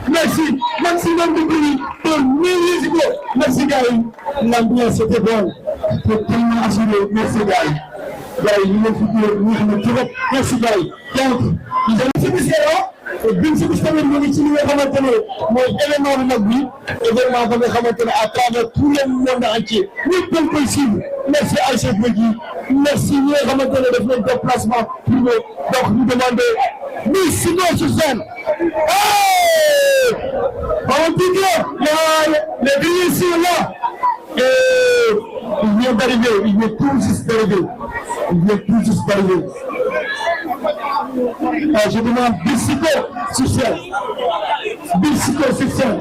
Merci, merci, maximum de bruit, de milliers de merci Gary, l'ambiance était bonne. c'est tellement assuré. Merci gars yi. Gars yi ñu ngi fi ñu xam ne trop. Merci gars yi. Donc ils ont fait des erreurs. Et bi ñu si gis tamit ñu ngi ci li nga xamante ne mooy événement bu mag bi événement ba nga xamante ne à travers tout le monde entier ñëpp dañ koy suivre. Merci Aïcha Gueye merci ñi nga xamante ne def nañ déplacement privé donc ñu demandé Miss Sigo sur scène. On dit que les billets sont là et il vient d'arriver, il vient tout juste d'arriver. Je demande Bissico sur scène. Bissico sur scène.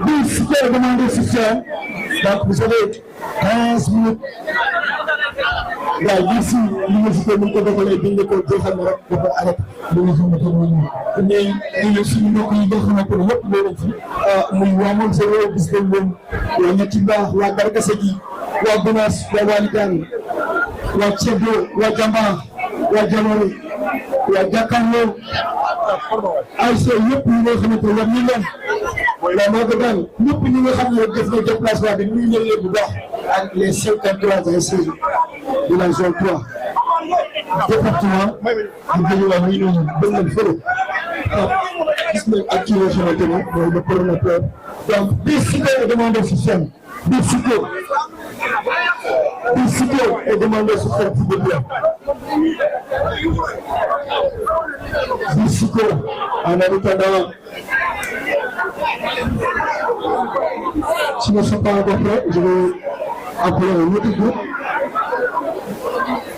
Bissico est demandé sur scène. Donc vous avez 15 minutes. waaw ici l'université mu ngi ko defalee biñ ko joxal rek dafa arrêté li nga xamante ne mais ñu suñu mbokk yi nga xamante ne yëpp loolu fi muy waa moom sa réew gis nañ leen waa ñetti baax waa Gargasa gi waa Gunaas waa Walikaan waa Ceddo waa Jambar waa Jaloore waa Jàkkaarloo ASC yëpp ñi nga xamante ne war ñu leen waa Magadan ñëpp ñi nga xam ne def na déplacement bi ñu leen bu baax ak les 53 ASC de la zone 3 département bu Guédiawaye muy noonu bëgg nañ fële gis nañ ak ci yoo xamante ne mooy le promoteur donc Bissico est demandé sur scène Bissico est demandé sur scène s'il vous plaît Bissico en attendant s'ils ne sont pas encore prêts je vais appeler un autre groupe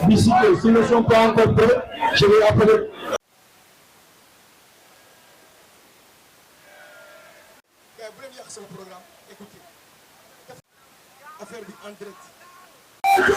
Bissico, s'ils ne sont pas encore prêts, je vais appeler. Vous voulez dire que c'est le programme? Écoutez. Affaire en direct.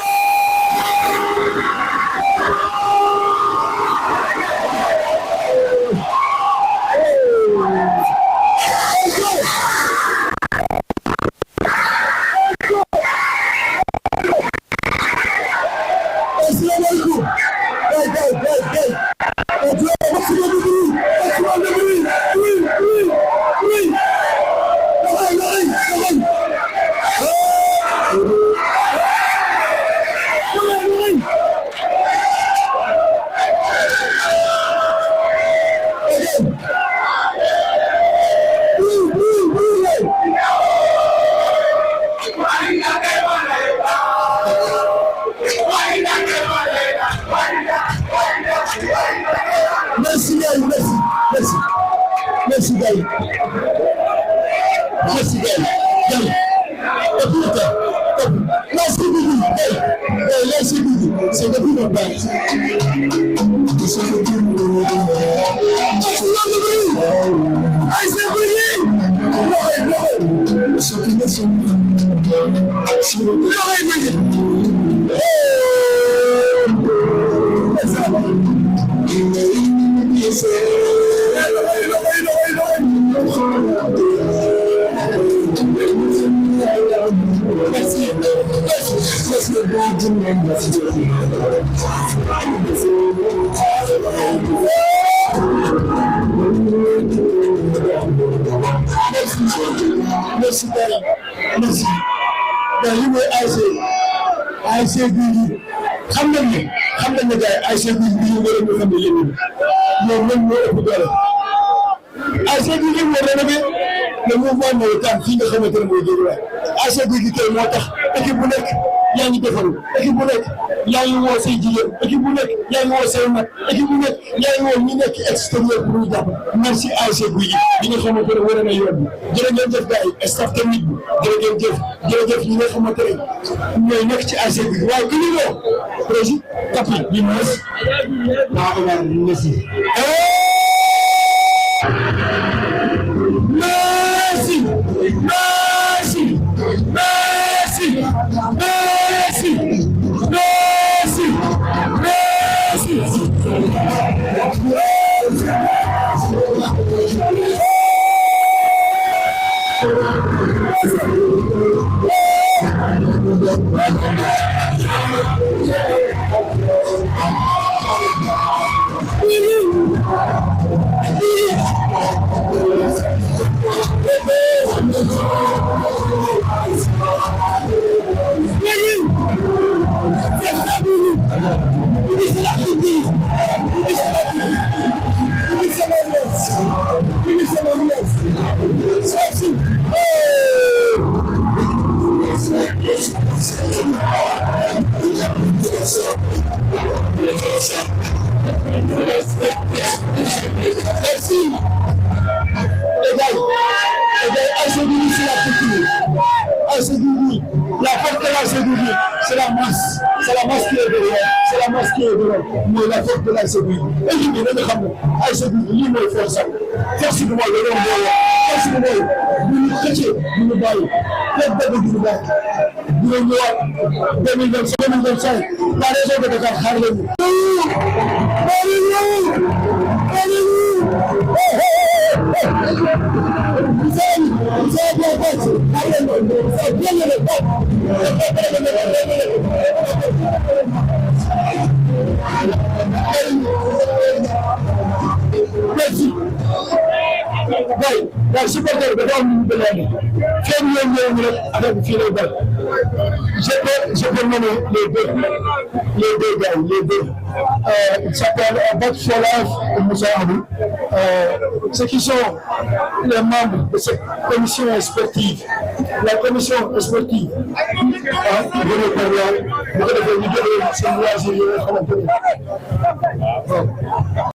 Merci Gaï. C'est depuis le bac. Merci. Merci. Dans l'île ASC Guigui xam nañ ne gars yi ASC Guigui bi ñu war a xam ne yéen ñoom même ñoo ëpp doole ASC Guigui moo rénové le mouvement navétane fii nga xamante ne mooy Guédiawaye ASC Guigui tey moo tax équipe bu nekk yaa ngi defaru équipe bu nekk yaa ngi woo say jigéen équipe bu nekk yaa ngi woo say mag équipe bu nekk yaa ngi woo ñi nekk extérieur pour ñu jàpp merci ASC Guigui bi nga xamante ne war na yoon bi jërë ngeen jëf gars yi staff technique bi jërëjëf ñi nga xamante ne ñooy nekk ci ASC Guigui waaye ki ñu woo président tapi bi mas naa Omar merci Merci. Ségoudi, la force de la Ségoudi, c'est la masse qui est derrière, c'est la masse qui est devant, mais la force de la Ségoudi. Et je dis, nous savons, la Ségoudi, lui, il faut ça. Force de moi, le nom de force de moi, nous nous chrétiens, nous nous baillons, peut-être de nous baillons. Nous nous 2025, la région de Dakar, Harlem. Merci. Oui, la supporter de l'homme de l'année. Je peux nommer les deux gars, les deux. Il s'appelle Abad Folaf et Moussa Abou. Ceux qui sont les membres de cette commission sportive. La commission sportive,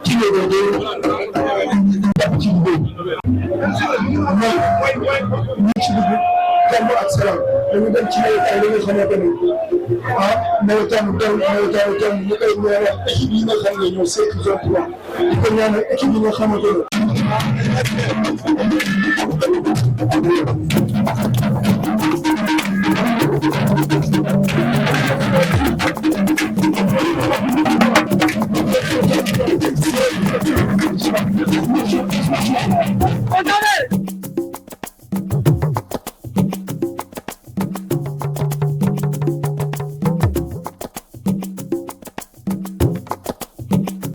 qui est jàmm ak salaam dañu dem ci nawet ay li nga xamante ne nawetaan ñu koy ñaanal équipe yi nga xam ne ñoo seetlu zone 3 di ko ñaanal équipe yi nga xamante ne